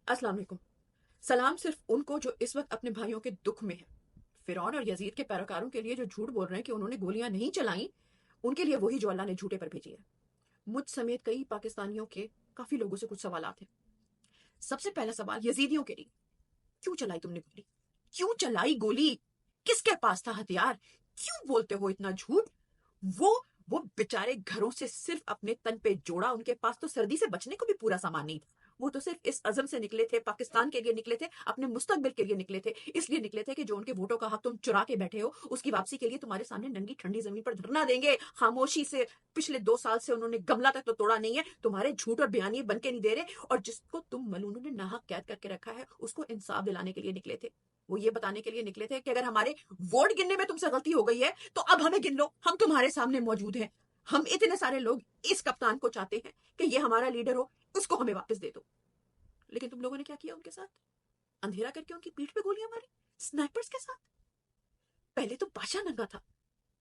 अस्सलाम वालेकुम। सलाम सिर्फ उनको जो इस वक्त अपने भाइयों के दुख में है। फिरौन और यजीद के पैरोकारों के लिए जो झूठ बोल रहे हैं कि उन्होंने गोलियां नहीं चलाई, उनके लिए वही जो अल्लाह ने झूठे पर भेजी है। मुझ समेत कई पाकिस्तानियों के काफी लोगों से कुछ सवालात हैं। सबसे पहला सवाल यजीदियों के लिए, क्यों चलाई तुमने गोली? क्यों चलाई गोली? किसके पास था हथियार? क्यों बोलते हो इतना झूठ? वो वो बेचारे घरों से सिर्फ अपने तन पे जोड़ा, उनके पास तो सर्दी से बचने को भी पूरा सामान नहीं था। वो तो सिर्फ इस अज़म से निकले थे, पाकिस्तान के लिए निकले थे, अपने मुस्तकबिल के लिए निकले थे। इसलिए निकले थे कि जो उनके वोटों का हक तुम चुरा के बैठे हो, उसकी वापसी के लिए तुम्हारे सामने नंगी ठंडी जमीन पर धरना देंगे खामोशी से। पिछले 2 साल से उन्होंने गमला तक तो तोड़ा नहीं है, तुम्हारे झूठ और बयानी बन के नहीं दे रहे। और जिसको तुम मलूनों ने नाहक कैद करके रखा है, उसको इंसाफ दिलाने के लिए निकले थे। वो ये बताने के लिए निकले थे कि अगर हमारे वोट गिनने में तुमसे गलती हो गई है तो अब हमें गिन लो, हम तुम्हारे सामने मौजूद हैं। हम इतने सारे लोग इस कप्तान को चाहते हैं कि ये हमारा लीडर हो, उसको हमें वापस दे दो। लेकिन तुम लोगों ने क्या किया उनके साथ? अंधेरा करके उनकी पीठ पे गोलियां मारी, स्नाइपर्स के साथ। पहले तो बादशाह नंगा था,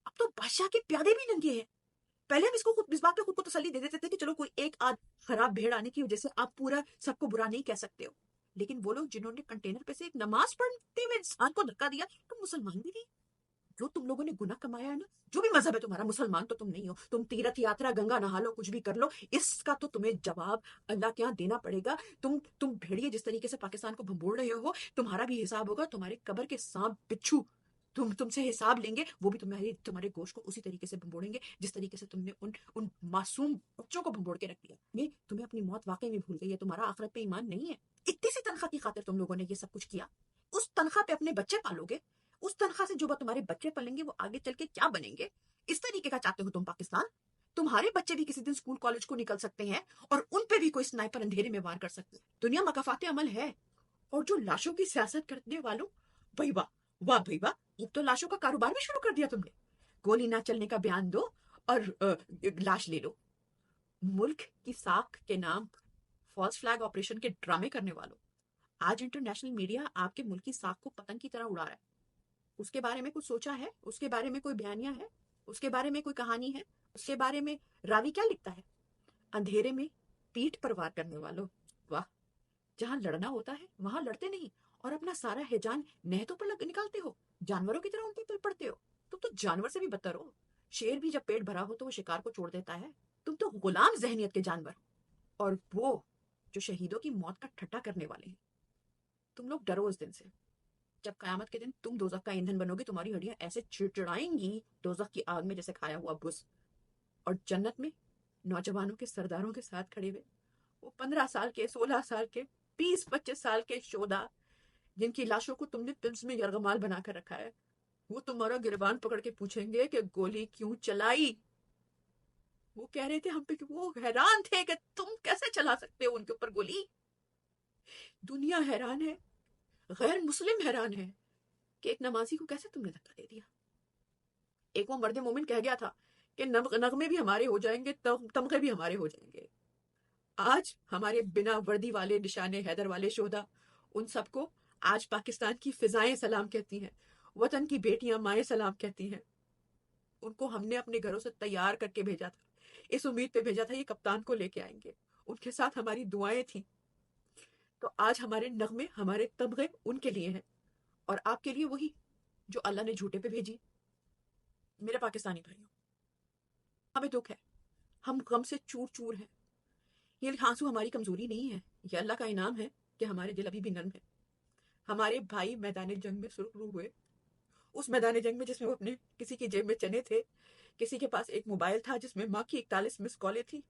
अब तो बादशाह के प्यादे भी नंगे हैं। पहले हम इसको खुद इस बात पे खुद को तसल्ली दे देते थे कि चलो कोई एक आध खराब भेड़ आने की वजह से आप पूरा सबको बुरा नहीं कह सकते हो। लेकिन वो लोग जिन्होंने कंटेनर पे से एक नमाज पढ़ते हुए इंसान को धक्का दिया, तुम मुसलमान भी नहीं। जो तुम लोगों ने गुनाह कमाया है ना, जो भी मजहब है तुम्हारा, मुसलमान तो तुम नहीं हो। तुम तीर्थ यात्रा, गंगा नहा लो, कुछ भी कर लो, इसका तो तुम्हें जवाब अल्लाह के यहाँ देना पड़ेगा। तुम भेड़िए जिस तरीके से पाकिस्तान को भंबोड़ रहे हो, तुम्हारा भी हिसाब होगा। तुम्हारे कब्र के सांप बिच्छू तुमसे हिसाब लेंगे। वो भी तुम्हारे गोश्त को उसी तरीके से भंबोड़ेंगे जिस तरीके से तुमने उन मासूम बच्चों को भंबोड़ के रख दिया। ये तुम्हें अपनी मौत वाकई में भूल गई है, तुम्हारा आखिरत पे ईमान नहीं है। इतनी सी तनख्वाह की खातिर तुम लोगों ने ये सब कुछ किया। उस तनख्वाह पे अपने बच्चे पालोगे, उस तनख्वाह से जो तुम्हारे बच्चे पलेंगे वो आगे चल के क्या बनेंगे? इस तरीके का चाहते हो तुम पाकिस्तान? तुम्हारे बच्चे भी किसी दिन स्कूल कॉलेज को निकल सकते हैं और उन पे भी कोई स्नाइपर अंधेरे में वार कर सकते हैं। दुनिया मकाफाते अमल है। और जो लाशों की सियासत करने वालों, भाई वाह, वाह भाई वाह, अब तो लाशों का कारोबार भी शुरू कर दिया तुमने। गोली ना चलने का बयान दो और लाश ले लो। मुल्क की साख के नाम फॉल्स फ्लैग ऑपरेशन के ड्रामे करने वालों, आज इंटरनेशनल मीडिया आपके मुल्क की साख को पतंग की तरह उड़ा रहा है। उसके बारे में कुछ सोचा है? उसके बारे में कोई बयानिया है? उसके बारे में कोई कहानी है? उसके बारे में रावी क्या लिखता है? अंधेरे में पीठ पर वार करने वालों, वाह। जहां लड़ना होता है वहां लड़ते नहीं और अपना सारा हैजान नहतों पर निकालते हो, जानवरों की तरह उन पर पड़ते हो। तुम तो जानवर से भी बदतर हो। शेर भी जब पेट भरा हो तो वो शिकार को छोड़ देता है। तुम तो गुलाम जहनियत के जानवर हो। और वो जो शहीदों की मौत का ठट्टा करने वाले हैं, तुम लोग डरो उस दिन से जब कयामत के दिन तुम दोजख का ईंधन बनोगे। तुम्हारी हड्डियां ऐसे चिड़चिड़ाएंगी दोजख की आग में जैसे खाया हुआ बुस। और जन्नत में नौजवानों के सरदारों के साथ खड़े हुए वो 15 साल के, 16 साल के, 20-25 साल के शोधा, जिनकी लाशों को तुमने तिल्स में यरगमाल बनाकर रखा है, वो तुम्हारा गिरबान पकड़ के पूछेंगे कि गोली क्यों चलाई। वो कह रहे थे हम पे कि वो हैरान थे कि तुम कैसे चला सकते हो उनके ऊपर गोली। दुनिया हैरान है, गैर मुस्लिम हैरान है कि एक नमाजी को कैसे तुमने धक्का दे दिया। एक वो मर्द मोमिन कह गया था कि नगमे भी हमारे हो जाएंगे, तमगे भी हमारे हो जाएंगे। आज हमारे बिना वर्दी वाले, निशाने हैदर वाले शोधा, उन सबको आज पाकिस्तान की फिजाएं सलाम कहती हैं, वतन की बेटियां माएं सलाम कहती हैं। उनको हमने अपने घरों से तैयार करके भेजा था, इस उम्मीद पे भेजा था ये कप्तान को लेके आएंगे, उनके साथ हमारी दुआएं थी। तो आज हमारे नगमे, हमारे तमगे उनके लिए हैं और आपके लिए वही जो अल्लाह ने झूठे पे भेजी। मेरे पाकिस्तानी भाइयों, हमें दुख है, हम गम से चूर चूर हैं। ये आंसू हमारी कमजोरी नहीं है, ये अल्लाह का इनाम है कि हमारे दिल अभी भी नर्म है। हमारे भाई मैदान जंग में सुरखरू हुए, उस मैदान जंग में जिसमें वो अपने किसी की जेब में चने थे, किसी के पास एक मोबाइल था जिसमें माँ की 41 मिस कॉलें थी।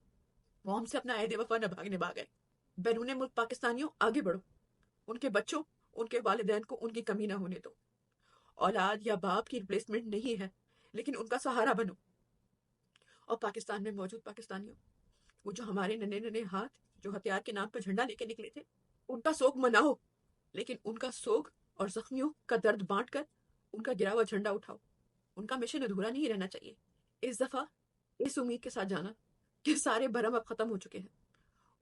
वो हमसे अपना अहद वफा निभा गए। बैरून मुल्क पाकिस्तानियों, आगे बढ़ो। उनके बच्चों, उनके वालिदैन को उनकी कमी ना होने दो। औलाद या बाप की रिप्लेसमेंट नहीं है, लेकिन उनका सहारा बनो। और पाकिस्तान में मौजूद पाकिस्तानियों, वो जो हमारे नन्हे नन्हे हाथ जो हथियार के नाम पर झंडा लेके निकले थे, उनका सोग मनाओ, लेकिन उनका सोग और जख्मियों का दर्द बांट कर उनका गिरा हुआ झंडा उठाओ। उनका मिशन अधूरा नहीं रहना चाहिए। इस दफा इस उम्मीद के साथ जाना कि सारे भरम अब खत्म हो चुके हैं।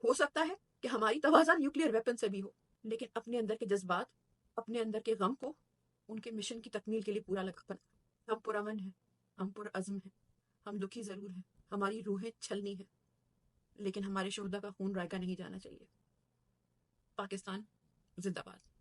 हो सकता है कि हमारी तवाज़ा न्यूक्लियर वेपन से भी हो, लेकिन अपने अंदर के जज्बात, अपने अंदर के गम को उनके मिशन की तकमील के लिए पूरा लगा। हम पुरअमन हैं, हम पुरअज़्म हैं, हम दुखी जरूर हैं, हमारी रूहें छलनी हैं, लेकिन हमारे शोहदा का खून रायगा नहीं जाना चाहिए। پاکستان زندہ باد.